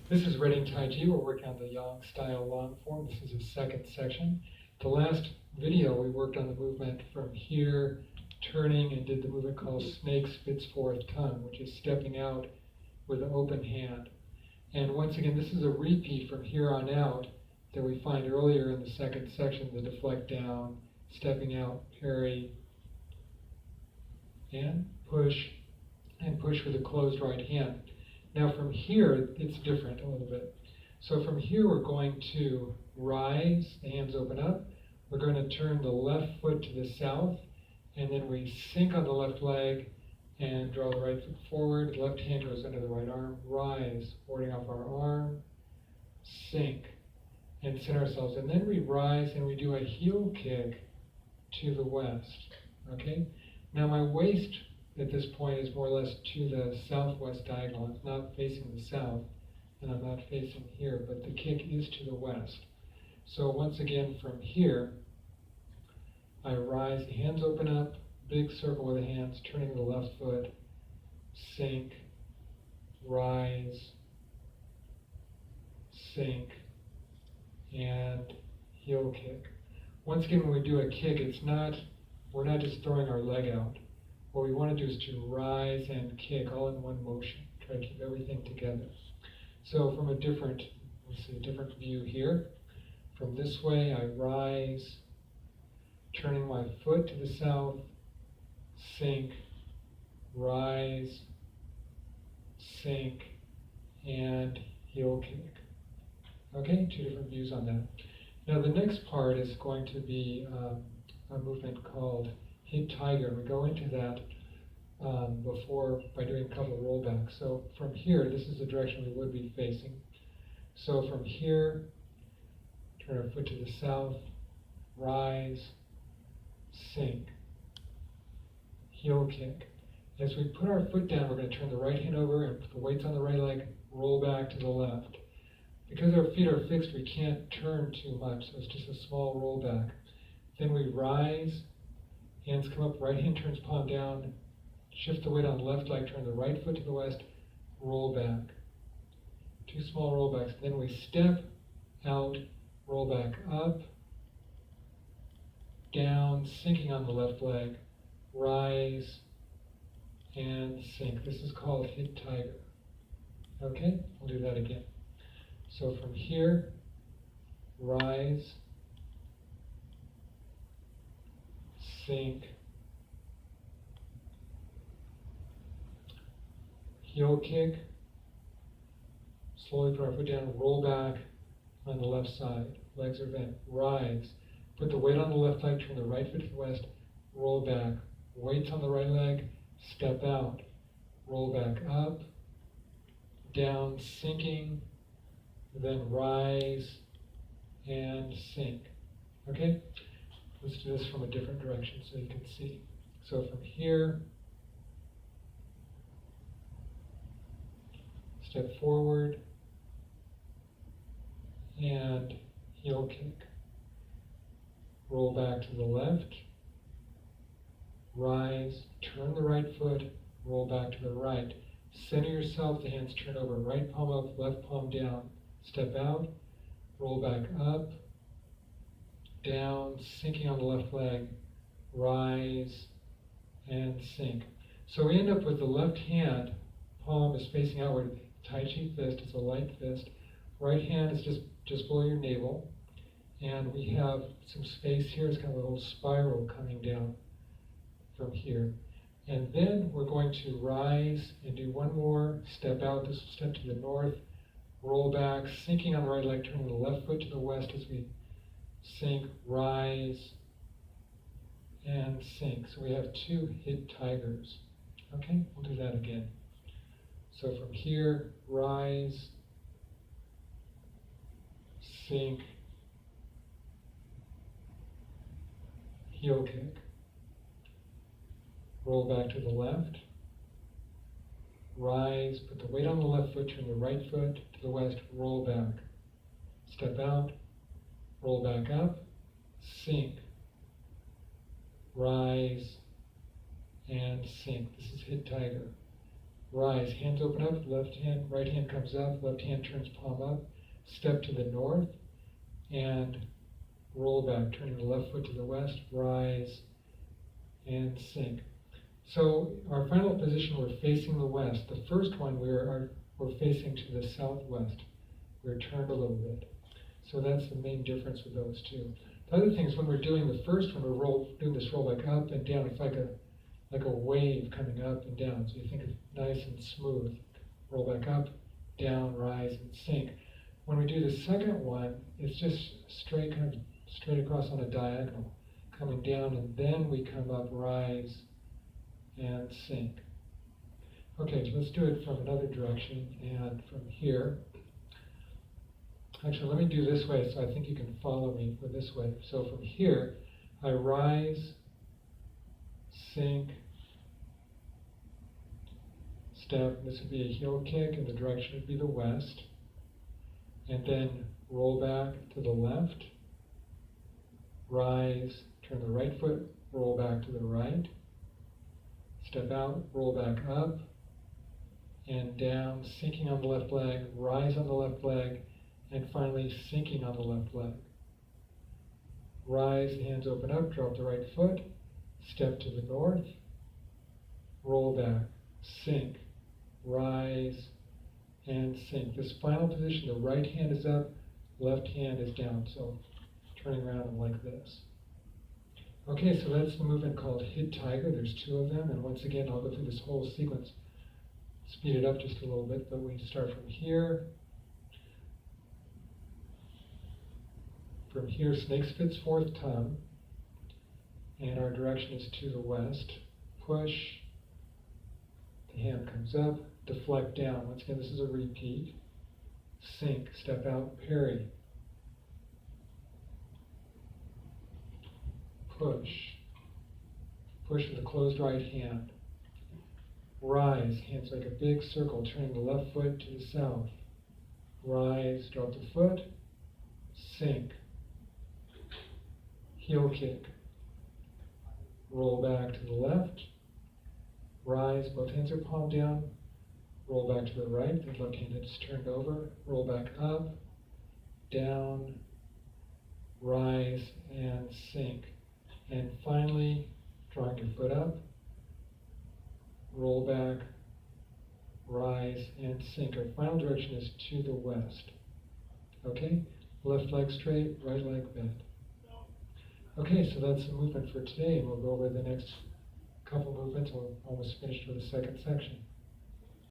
This is Reading Tai Chi. We're working on the Yang style long form. This is the second section. The last video we worked on the movement from here, turning, and did the movement called snake spits forth tongue, which is stepping out with an open hand. And once again, this is a repeat from here on out that we find earlier in the second section, the deflect down, stepping out, parry, and push with a closed right hand. Now from here, it's different a little bit. So from here, we're going to rise, the hands open up. We're going to turn the left foot to the south, and then we sink on the left leg and draw the right foot forward. The left hand goes under the right arm, rise, warding off our arm, sink, and center ourselves. And then we rise and we do a heel kick to the west, okay? Now my waist at this point is more or less to the southwest diagonal. It's not facing the south, and I'm not facing here, but the kick is to the west. So once again, from here, I rise, the hands open up, big circle with the hands, turning the left foot, sink, rise, sink, and heel kick. Once again, when we do a kick, we're not just throwing our leg out. What we want to do is to rise and kick all in one motion. Try to keep everything together. So from a different view here. From this way, I rise, turning my foot to the south, sink, rise, sink, and heel kick. Okay, two different views on that. Now the next part is going to be a movement called Hit Tiger. We go into that before by doing a couple of rollbacks. So from here, this is the direction we would be facing. So from here, turn our foot to the south, rise, sink, heel kick. As we put our foot down, we're going to turn the right hand over and put the weights on the right leg, roll back to the left. Because our feet are fixed, we can't turn too much, so it's just a small roll back. Then we rise, hands come up, right hand turns palm down, shift the weight on the left leg, turn the right foot to the west, roll back. Two small roll backs. Then we step out, roll back up, down, sinking on the left leg, rise, and sink. This is called Hit Tiger. Okay, we'll do that again. So from here, rise, sink, heel kick, slowly put our foot down, roll back on the left side, legs are bent, rise, put the weight on the left leg, turn the right foot to the west, roll back, weights on the right leg, step out, roll back up, down, sinking, then rise and sink. Okay? Let's do this from a different direction so you can see. So from here, step forward and heel kick. Roll back to the left, rise, turn the right foot, roll back to the right. Center yourself, the hands turn over, right palm up, left palm down. Step out, roll back up, down, sinking on the left leg, rise, and sink. So we end up with the left hand, palm is facing outward. Tai Chi fist is a light fist. Right hand is just below your navel. And we have some space here. It's kind of a little spiral coming down from here. And then we're going to rise and do one more step out. This will step to the north, roll back, sinking on the right leg, turning the left foot to the west as we sink, rise, and sink. So we have two Hit Tigers. Okay, we'll do that again. So from here, rise, sink, heel kick, roll back to the left, rise, put the weight on the left foot, turn the right foot to the west, roll back, step out, roll back up, sink, rise, and sink. This is Hit Tiger. rise, hands open up, left hand, right hand comes up, left hand turns palm up, step to the north, and roll back, turning the left foot to the west, rise, and sink. So our final position, we're facing the west. The first one, we're facing to the southwest. We're turned a little bit. So that's the main difference with those two. The other thing is when we're doing the first one, we're doing this roll back up and down. It's like a wave coming up and down. So you think it's nice and smooth. Roll back up, down, rise, and sink. When we do the second one, it's just straight, kind of straight across on a diagonal, coming down, and then we come up, rise, and sink. Okay, so let's do it from another direction, and from here. Actually, let me do this way so I think you can follow me for this way. So from here, I rise, sink, step. This would be a heel kick, and the direction would be the west. And then roll back to the left, rise, turn the right foot, roll back to the right, step out, roll back up, and down, sinking on the left leg, rise on the left leg, and finally sinking on the left leg. Rise, hands open up, drop the right foot, step to the north, roll back, sink, rise, and sink. This final position, the right hand is up, left hand is down, so turning around like this. Okay, so that's the movement called Hit Tiger. There's two of them, and once again, I'll go through this whole sequence, speed it up just a little bit, but we start from here. From here, snake spits fourth tongue, and our direction is to the west. Push, the hand comes up, deflect down. Once again, this is a repeat. Sink, step out, parry. Push. Push with a closed right hand. Rise, hands like a big circle, turning the left foot to the south. Rise, drop the foot, sink. Heel kick. Roll back to the left. Rise, both hands are palm down. Roll back to the right, the left hand is turned over. Roll back up, down, rise, and sink. And finally, drawing your foot up, roll back, rise, and sink. Our final direction is to the west. Okay? Left leg straight, right leg bent. Okay, so that's the movement for today, and we'll go over the next couple movements. We're almost finished with the second section.